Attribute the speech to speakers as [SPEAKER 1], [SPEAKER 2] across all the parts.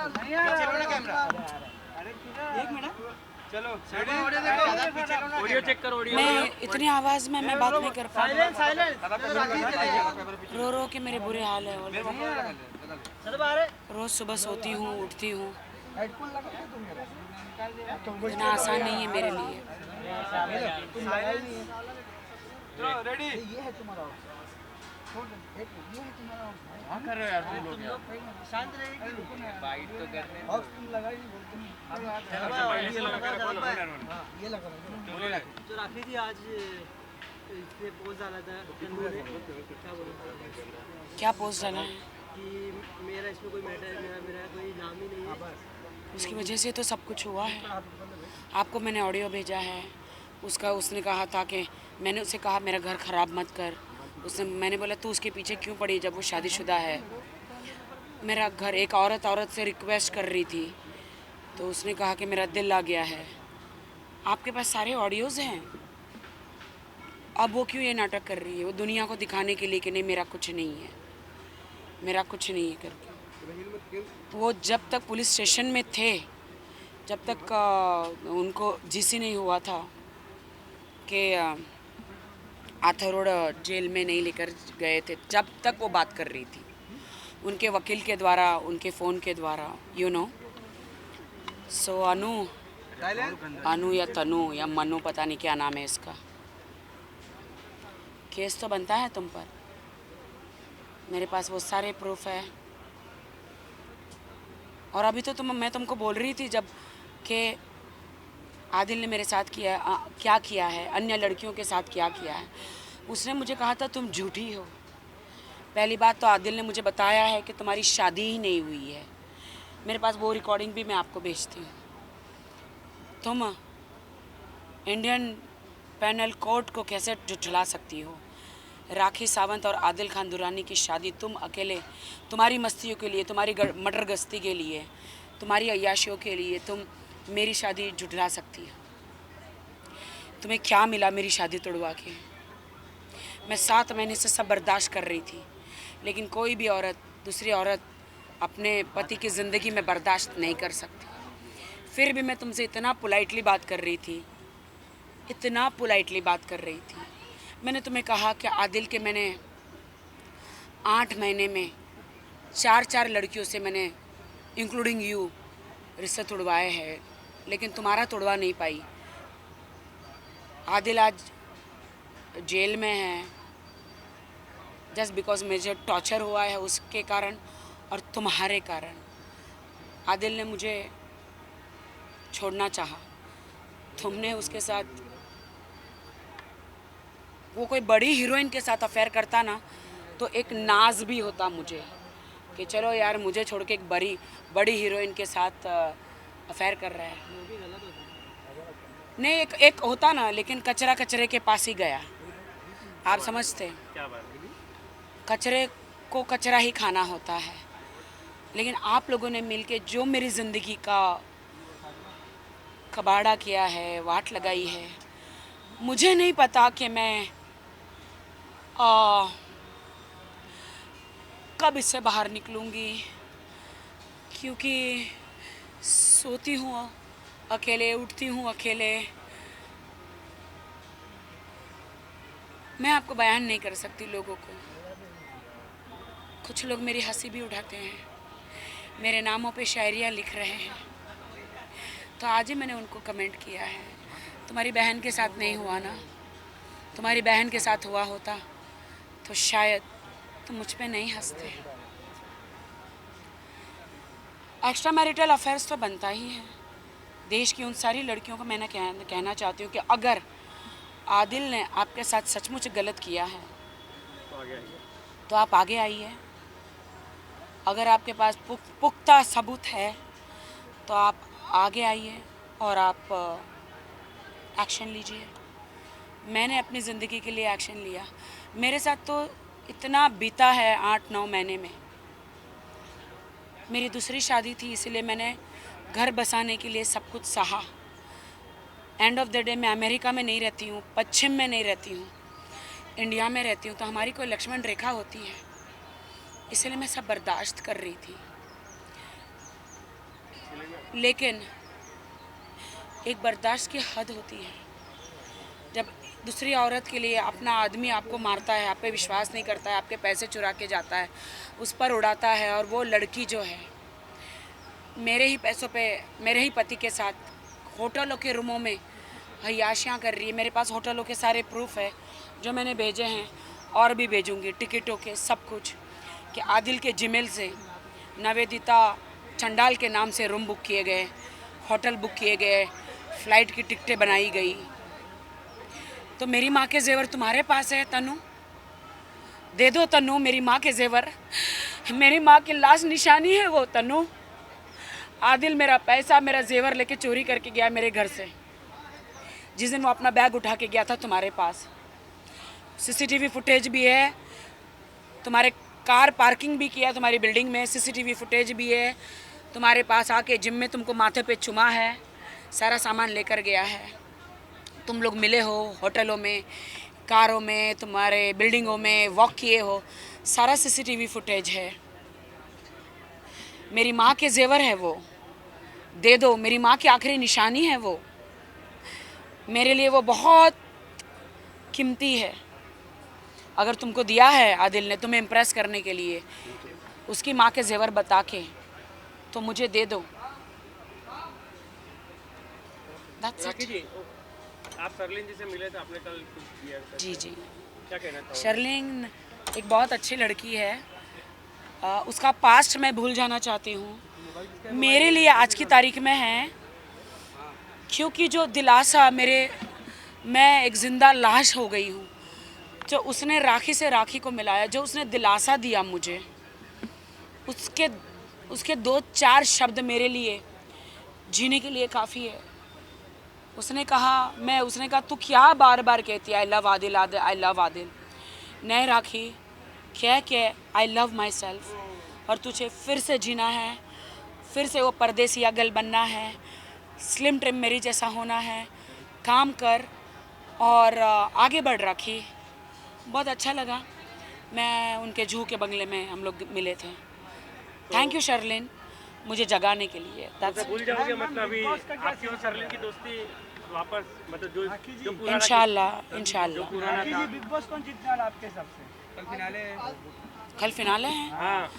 [SPEAKER 1] एक मिनट,
[SPEAKER 2] चलो
[SPEAKER 1] audio check करो। ऑडियो
[SPEAKER 3] मैं इतनी आवाज में मैं बात नहीं कर पा रही। रो रो के मेरे बुरे हाल है। रोज सुबह सोती हूँ, उठती हूँ, इतना आसान नहीं है मेरे लिए।
[SPEAKER 2] रेडी।
[SPEAKER 4] ये है तुम्हारा
[SPEAKER 2] क्या कर रहे हो यार तुम लोग?
[SPEAKER 4] शांत रहेगी,
[SPEAKER 2] बाइट तो करने
[SPEAKER 4] बॉक्स तुम लगा ही नहीं बोलते नहीं। ये लगा
[SPEAKER 1] तो राखी जी आज इसने पोस्ट डाला था तन्नू ने, क्या बोला
[SPEAKER 3] क्या पोस्ट डाला है
[SPEAKER 1] कि मेरा इसमें कोई मैटर, मेरा कोई इल्जाम ही नहीं है।
[SPEAKER 3] उसकी वजह से तो सब कुछ हुआ है। आपको मैंने ऑडियो भेजा है उसका। उसने कहा था कि मैंने उसे कहा मेरा घर ख़राब मत कर। मैंने बोला तू उसके पीछे क्यों पड़ी जब वो शादीशुदा है। मेरा घर एक औरत से रिक्वेस्ट कर रही थी तो उसने कहा कि मेरा दिल आ गया है। आपके पास सारे ऑडियोज़ हैं। अब वो क्यों ये नाटक कर रही है? वो दुनिया को दिखाने के लिए कि नहीं मेरा कुछ नहीं है, मेरा कुछ नहीं है करके। वो जब तक पुलिस स्टेशन में थे, जब तक उनको जीसी नहीं हुआ था कि आथर रोड जेल में नहीं लेकर गए थे, जब तक वो बात कर रही थी उनके वकील के द्वारा, उनके फ़ोन के द्वारा, यू नो। सो अनु या तनु या मनु, पता नहीं क्या नाम है इसका, केस तो बनता है तुम पर। मेरे पास वो सारे प्रूफ है। और अभी तो मैं तुमको बोल रही थी जब कि आदिल ने मेरे साथ क्या किया है, अन्य लड़कियों के साथ क्या किया है। उसने मुझे कहा था तुम झूठी हो। पहली बात तो आदिल ने मुझे बताया है कि तुम्हारी शादी ही नहीं हुई है। मेरे पास वो रिकॉर्डिंग भी मैं आपको भेजती हूँ। तुम इंडियन पैनल कोर्ट को कैसे झुठला सकती हो? राखी सावंत और आदिल खान दुरानी की शादी तुम अकेले, तुम्हारी मस्तियों के लिए, तुम्हारी मटर गश्ती के लिए, तुम्हारी अय्याशियों के लिए तुम मेरी शादी झुठला सकती हो? तुम्हें क्या मिला मेरी शादी तोड़वा के? मैं 7 महीने से सब बर्दाश्त कर रही थी, लेकिन कोई भी औरत दूसरी औरत अपने पति की ज़िंदगी में बर्दाश्त नहीं कर सकती। फिर भी मैं तुमसे इतना पोलाइटली बात कर रही थी, इतना पोलाइटली बात कर रही थी। मैंने तुम्हें कहा कि आदिल के मैंने 8 महीने में 4 लड़कियों से मैंने इंक्लूडिंग यू रिश्ते तोड़वाए हैं, लेकिन तुम्हारा तोड़वा नहीं पाई। आदिल आज जेल में है जस्ट बिकॉज मुझे टॉर्चर हुआ है उसके कारण और तुम्हारे कारण। आदिल ने मुझे छोड़ना चाहा, तुमने उसके साथ, वो कोई बड़ी हीरोइन के साथ अफेयर करता ना तो एक नाज भी होता मुझे कि चलो यार मुझे छोड़ के एक बड़ी हीरोइन के साथ अफेयर कर रहा है। नहीं, एक होता ना, लेकिन कचरा कचरे के पास ही गया। आप समझते?
[SPEAKER 2] क्या बात है?
[SPEAKER 3] कचरे को कचरा ही खाना होता है। लेकिन आप लोगों ने मिलके जो मेरी ज़िंदगी का कबाड़ा किया है, वाट लगाई है, मुझे नहीं पता कि मैं कब इससे बाहर निकलूँगी, क्योंकि सोती हूँ अकेले, उठती हूँ अकेले। मैं आपको बयान नहीं कर सकती लोगों को। कुछ लोग मेरी हंसी भी उठाते हैं, मेरे नामों पे शायरियाँ लिख रहे हैं। तो आज ही मैंने उनको कमेंट किया है, तुम्हारी बहन के साथ नहीं हुआ ना, तुम्हारी बहन के साथ हुआ होता तो शायद तुम मुझ पे नहीं हंसते। एक्स्ट्रा मैरिटल अफेयर्स तो बनता ही है। देश की उन सारी लड़कियों को मैंने कहना चाहती हूँ कि अगर आदिल ने आपके साथ सचमुच गलत किया है तो आप आगे आइए। अगर आपके पास पुख्ता सबूत है तो आप आगे आइए और आप एक्शन लीजिए। मैंने अपनी ज़िंदगी के लिए एक्शन लिया। मेरे साथ तो इतना बीता है 8-9 महीने में। मेरी दूसरी शादी थी, इसलिए मैंने घर बसाने के लिए सब कुछ सहा। एंड ऑफ द डे मैं अमेरिका में नहीं रहती हूँ, पश्चिम में नहीं रहती हूँ, इंडिया में रहती हूँ, तो हमारी कोई लक्ष्मण रेखा होती है, इसलिए मैं सब बर्दाश्त कर रही थी। लेकिन एक बर्दाश्त की हद होती है। जब दूसरी औरत के लिए अपना आदमी आपको मारता है, आप पे विश्वास नहीं करता है, आपके पैसे चुरा के जाता है, उस पर उड़ाता है, और वो लड़की जो है मेरे ही पैसों पे मेरे ही पति के साथ होटलों के रूमों में हयाशियाँ कर रही है। मेरे पास होटलों के सारे प्रूफ है जो मैंने भेजे हैं और भी भेजूँगी, टिकटों के सब कुछ, कि आदिल के जिमेल से नवेदिता चंडाल के नाम से रूम बुक किए गए, होटल बुक किए गए, फ़्लाइट की टिकटें बनाई गई। तो मेरी माँ के जेवर तुम्हारे पास है तनु, दे दो तनु मेरी माँ के जेवर। मेरी माँ की लास्ट निशानी है वो तनु। आदिल मेरा पैसा मेरा जेवर लेके चोरी करके गया मेरे घर से, जिस दिन वो अपना बैग उठा के गया था तुम्हारे पास। सीसीटीवी फुटेज भी है, तुम्हारे कार पार्किंग भी किया तुम्हारी बिल्डिंग में, सीसीटीवी फुटेज भी है। तुम्हारे पास आके जिम में तुमको माथे पे चुमा है, सारा सामान लेकर गया है। तुम लोग मिले हो होटलों में, कारों में, तुम्हारे बिल्डिंगों में वॉक किए हो, सारा सीसीटीवी फुटेज है। मेरी माँ के जेवर है वो, दे दो। मेरी माँ की आखिरी निशानी है वो, मेरे लिए वो बहुत कीमती है। अगर तुमको दिया है आदिल ने तुम्हें इम्प्रेस करने के लिए उसकी माँ के जेवर बता के, तो मुझे दे दो। That's it.
[SPEAKER 5] जी, आप शर्लिन जी से मिले थे, आपने कल कुछ किया था।
[SPEAKER 3] जी जी,
[SPEAKER 5] क्या कहना था?
[SPEAKER 3] शर्लिन एक बहुत अच्छी लड़की है। उसका पास्ट मैं भूल जाना चाहती हूँ। मेरे लिए आज की तारीख में है, क्योंकि जो दिलासा मैं एक ज़िंदा लाश हो गई हूँ। जो उसने राखी से राखी को मिलाया, जो उसने दिलासा दिया मुझे, उसके 2-4 शब्द मेरे लिए जीने के लिए काफ़ी है। उसने कहा तू क्या बार बार कहती है I love Adil, I love Adil. नहीं राखी, कह के आई लव माई सेल्फ। और तुझे फिर से जीना है, फिर से वो परदेसिया गल बनना है, स्लिम ट्रिम मेरी जैसा होना है। काम कर और आगे बढ़ राखी। बहुत अच्छा लगा, मैं उनके जूह के बंगले में हम लोग मिले थे। थैंक यू शर्लिन, मुझे जगाने के लिए।
[SPEAKER 5] तो भूल जाओगे मतलब अभी आपकी और शर्लिन की दोस्ती वापस, मतलब जो पुराना
[SPEAKER 3] इंशाल्लाह
[SPEAKER 5] पुराना था।
[SPEAKER 4] बिग बॉस कौन जीतने वाला आपके हिसाब से?
[SPEAKER 3] कल फिनाले हैं।
[SPEAKER 5] हाँ,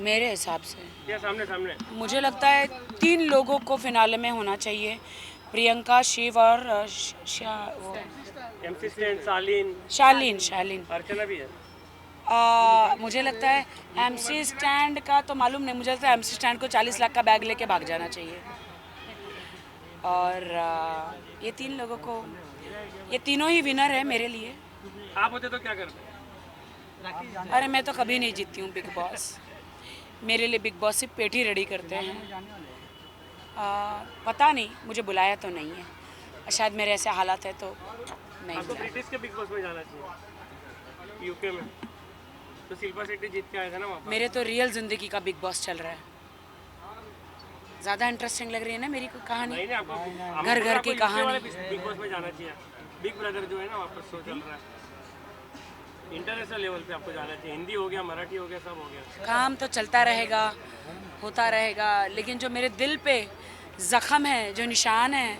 [SPEAKER 3] मेरे हिसाब से
[SPEAKER 5] क्या सामने
[SPEAKER 3] मुझे लगता है 3 लोगों को फिनाले में होना चाहिए, प्रियंका, शिव और
[SPEAKER 5] MC स्टैंड,
[SPEAKER 3] शालीन।
[SPEAKER 5] अर्चना भी है।
[SPEAKER 3] मुझे लगता है MC स्टैंड का तो मालूम नहीं, मुझे लगता है MC स्टैंड को 40 लाख का बैग लेके भाग जाना चाहिए। और ये 3 लोगों को, ये तीनों ही विनर है मेरे लिए।
[SPEAKER 5] आप होते तो क्या करते?
[SPEAKER 3] अरे मैं तो कभी नहीं जीतती हूँ बिग बॉस। मेरे लिए बिग बॉस सिर्फ पेटी रेडी करते हैं। पता नहीं, मुझे बुलाया तो नहीं है, शायद मेरे ऐसे हालात है तो नहीं
[SPEAKER 5] आपको
[SPEAKER 3] बुलाया।
[SPEAKER 5] ब्रिटिश के बिग बॉस में जाना चाहिए, UK में तो शिल्पा शेट्टी जीत के आए थे ना वहाँ पर।
[SPEAKER 3] मेरे तो रियल ज़िंदगी का बिग बॉस चल रहा है, ज़्यादा इंटरेस्टिंग लग रही है ना मेरी को कहानी।
[SPEAKER 5] नहीं आपको
[SPEAKER 3] घर घर की कहानी।
[SPEAKER 5] बिग बॉस में जाना चाहिए। बिग ब्रदर जो है ना वापस शो चल रहा है, इंटरनेशनल लेवल पे आपको जाना चाहिए। हिंदी हो गया, मराठी हो गया, सब हो गया।
[SPEAKER 3] काम तो चलता रहेगा, होता रहेगा, लेकिन जो मेरे दिल पे ज़ख़म है, जो निशान है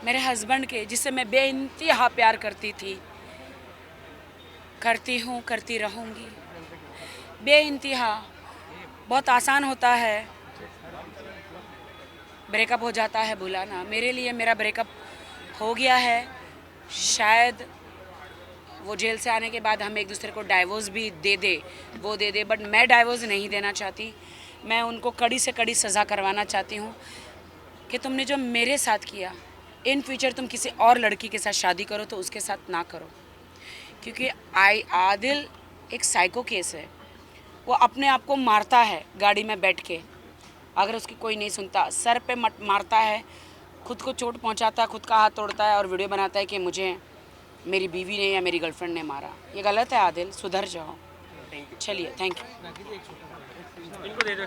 [SPEAKER 3] मेरे हस्बैंड के, जिससे मैं बेइंतहा प्यार करती थी, करती हूँ, करती रहूँगी बेइंतहा। बहुत आसान होता है, ब्रेकअप हो जाता है भुलाना। मेरे लिए मेरा ब्रेकअप हो गया है। शायद वो जेल से आने के बाद हम एक दूसरे को डाइवोर्स भी दे दे, बट मैं डाइवोर्स नहीं देना चाहती। मैं उनको कड़ी से कड़ी सज़ा करवाना चाहती हूँ कि तुमने जो मेरे साथ किया, इन फ्यूचर तुम किसी और लड़की के साथ शादी करो तो उसके साथ ना करो, क्योंकि आदिल एक साइको केस है। वो अपने आप को मारता है गाड़ी में बैठ के, अगर उसकी कोई नहीं सुनता, सर पे मारता है, खुद को चोट पहुंचाता है, खुद का हाथ तोड़ता है और वीडियो बनाता है कि मुझे मेरी बीवी ने या मेरी गर्लफ्रेंड ने मारा। ये गलत है आदिल, सुधर जाओ। चलिए, थैंक यू।
[SPEAKER 5] इनको दे दो,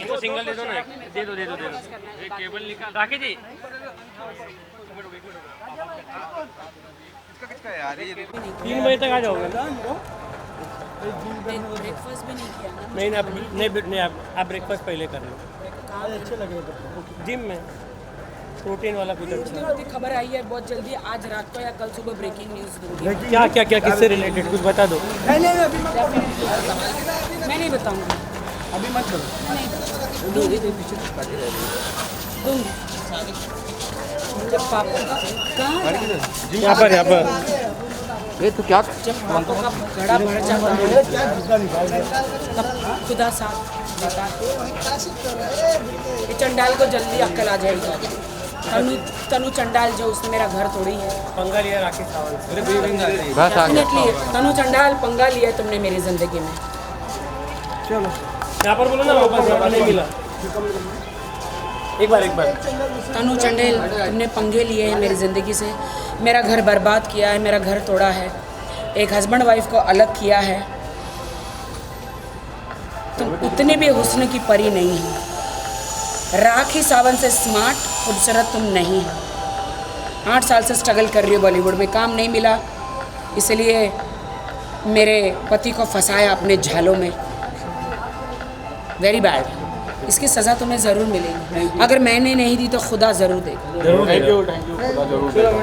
[SPEAKER 5] इनको सिंगल दे दो ना, दे दो। एक केबल निकाल राखी जी। 3 बजे तक आ जाओगे।
[SPEAKER 3] ब्रेकफास्ट भी नहीं किया ना।
[SPEAKER 5] नहीं नहीं आप ब्रेकफास्ट पहले कर लो। जिम में प्रोटीन वाला कुछ अच्छा।
[SPEAKER 3] मुझे खबर आई है बहुत जल्दी, आज रात को या कल सुबह ब्रेकिंग न्यूज़ दूंगी।
[SPEAKER 5] क्या किससे रिलेटेड कुछ बता दो।
[SPEAKER 3] मैं नहीं बताऊंगी
[SPEAKER 4] अभी मत करो।
[SPEAKER 3] दूंगी जब पापा कहाँ
[SPEAKER 5] यहाँ पर
[SPEAKER 2] ये तो क्या
[SPEAKER 3] जब पापा का घड़ा भर जाता है तब खुदा साथ देता है। ये चंडाल को जल्दी अक्ल आ जाएगी। तनु चंडाल जो उसने मेरा घर तोड़ी है।
[SPEAKER 5] पंगा लिया राकेश सावंत से।
[SPEAKER 2] बस आ गया।
[SPEAKER 3] डेफिनेटली तनु चंडाल पंगा लिया तुमने मेरी जिंदगी में।
[SPEAKER 5] यहाँ पर बोलो ना वापस नहीं मिला। एक बार
[SPEAKER 3] तनु चंडेल तुमने पंगे लिए हैं मेरी ज़िंदगी से, मेरा घर बर्बाद किया है, मेरा घर तोड़ा है, एक हस्बैंड वाइफ को अलग किया है। तुम उतने भी हुस्न की परी नहीं हो। राखी सावंत से स्मार्ट खूबसूरत तुम नहीं हो। 8 साल से स्ट्रगल कर रही हो बॉलीवुड में, काम नहीं मिला इसलिए मेरे पति को फंसाया अपने झालों में। Very bad. इसकी सज़ा तुम्हें ज़रूर मिलेगी। अगर मैंने नहीं दी तो खुदा ज़रूर देगा।
[SPEAKER 5] Thank you